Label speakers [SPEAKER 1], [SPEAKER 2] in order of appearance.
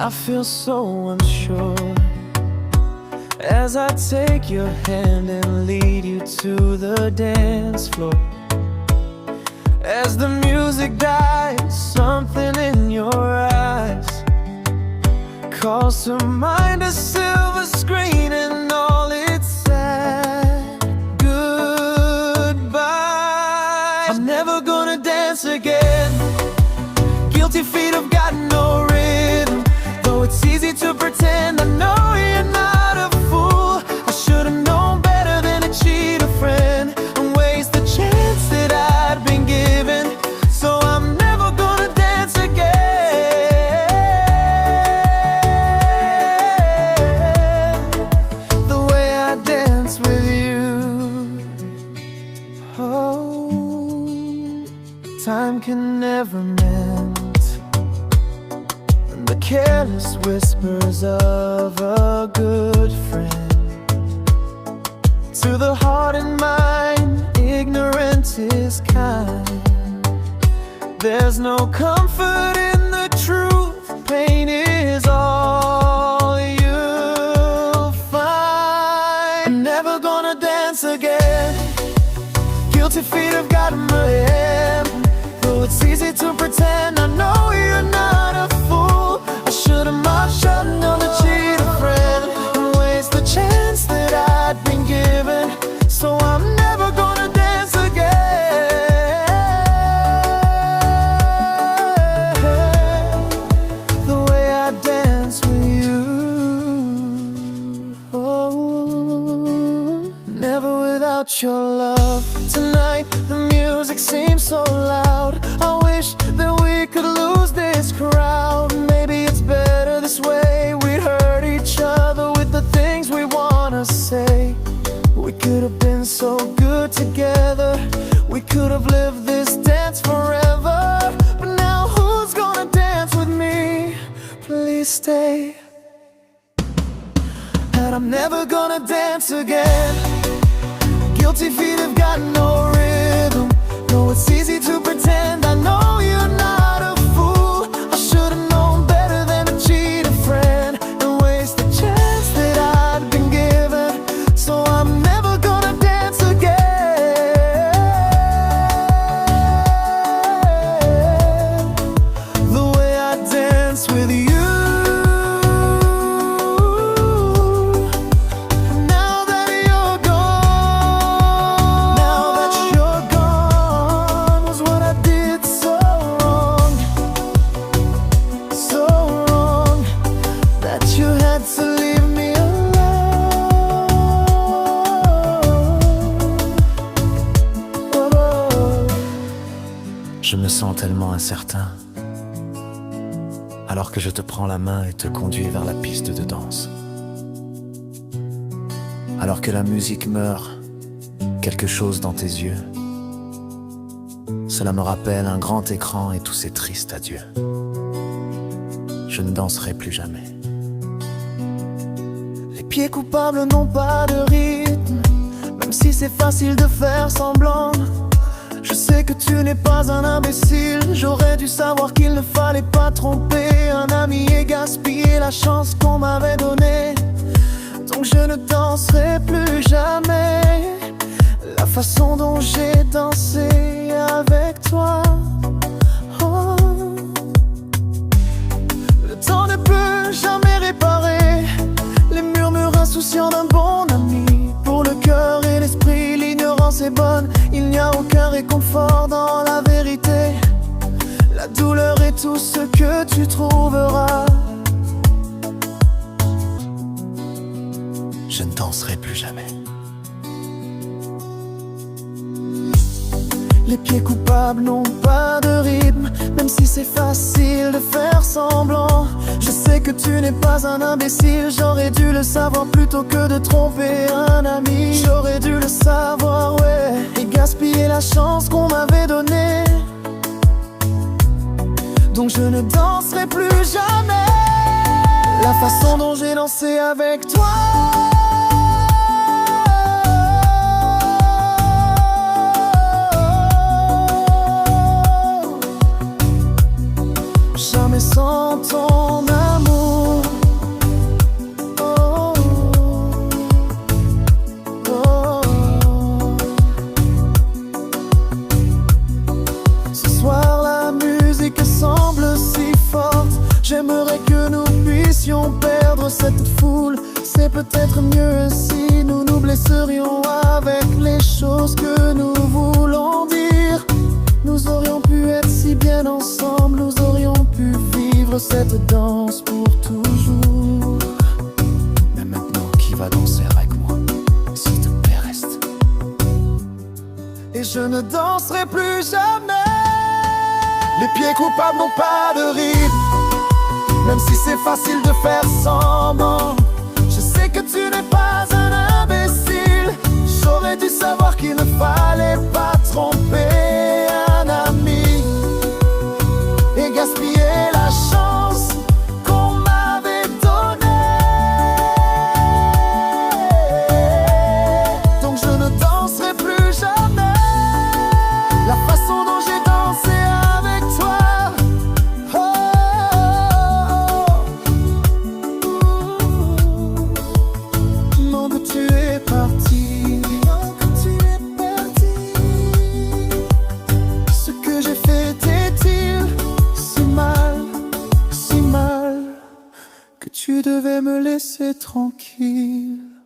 [SPEAKER 1] I feel so unsure as I take your hand and lead you to the dance floor. As the music dies, something in your eyes calls to mind a silver screen and all its sad goodbyes. I'm never gonna dance again. Guilty feet have got no rhythm. Though it's easy to pretend, I know you're not a fool. I should've known better than to cheat a friend and waste the chance that I'd been given. So I'm never gonna dance again the way I dance with you. Oh, time can never mend the careless whispers of a good friend. To the heart and mind, ignorant is kind. There's no comfort in the truth, pain is all you'll find. I'm never gonna dance again. Guilty feet have gotten my hand. Though it's easy to pretend, I know you're not a fool. I should've marched out and known to cheat a friend and waste the chance that I'd been given. So I'm never gonna dance again the way I dance with you. Oh, never without your love. Tonight the music seems so loud. I wish that we could lose this crowd. Maybe it's better this way. We'd hurt each other with the things we wanna say. We could have been so good together. We could have lived this dance forever. But now who's gonna dance with me? Please stay. And I'm never gonna dance again. Guilty feet have got no rhythm. No, it's easy to pretend, I know you're not a fool. I should've known better than to cheat a friend and waste the chance that I'd been given. So I'm never gonna dance again the way I dance with you.
[SPEAKER 2] Je me sens tellement incertain, alors que je te prends la main et te conduis vers la piste de danse. Alors que la musique meurt, quelque chose dans tes yeux. Cela me rappelle un grand écran et tous ces tristes adieux. Je ne danserai plus jamais.
[SPEAKER 1] Les pieds coupables n'ont pas de rythme, même si c'est facile de faire semblant. Je sais que tu n'es pas un imbécile. J'aurais dû savoir qu'il ne fallait pas tromper un ami et gaspiller la chance qu'on m'avait donnée. Donc je ne danserai plus jamais la façon dont j'ai dansé avec toi. Oh. Le temps ne peut jamais réparer les murmures insouciants d'un bon ami. Pour le cœur et l'esprit, l'ignorance est bonne. Il n'y a aucun réconfort dans la vérité. La douleur est tout ce que tu trouveras.
[SPEAKER 2] Je ne danserai plus jamais.
[SPEAKER 1] Les pieds coupables n'ont pas de rythme, même si c'est facile de faire semblant. Je sais que tu n'es pas un imbécile. J'aurais dû le savoir plutôt que de tromper un ami. J'aurais dû le savoir, ouais, et gaspiller la chance qu'on m'avait donnée. Donc je ne danserai plus jamais la façon dont j'ai dansé avec toi. Jamais sans ton amour. mieux ainsi, nous nous blesserions avec les choses que nous voulons dire. Nous aurions pu être si bien ensemble, nous aurions pu vivre cette danse pour toujours.
[SPEAKER 2] Mais maintenant, qui va danser avec moi? S'il te plaît, reste.
[SPEAKER 1] Et je ne danserai plus jamais. Les pieds coupables n'ont pas de rythme, même si c'est facile de faire semblant. Je sais que tu n'es pas un imbécile. J'aurais dû savoir qu'il ne fallait pas tromper un ami et gaspiller la chance qu'on m'avait donnée. Donc je ne danserai plus jamais la façon dont j'ai dansé avec toi. Non, que tu es parti, non, que tu es parti. Ce que j'ai fait était-il si mal, que tu devais me laisser tranquille?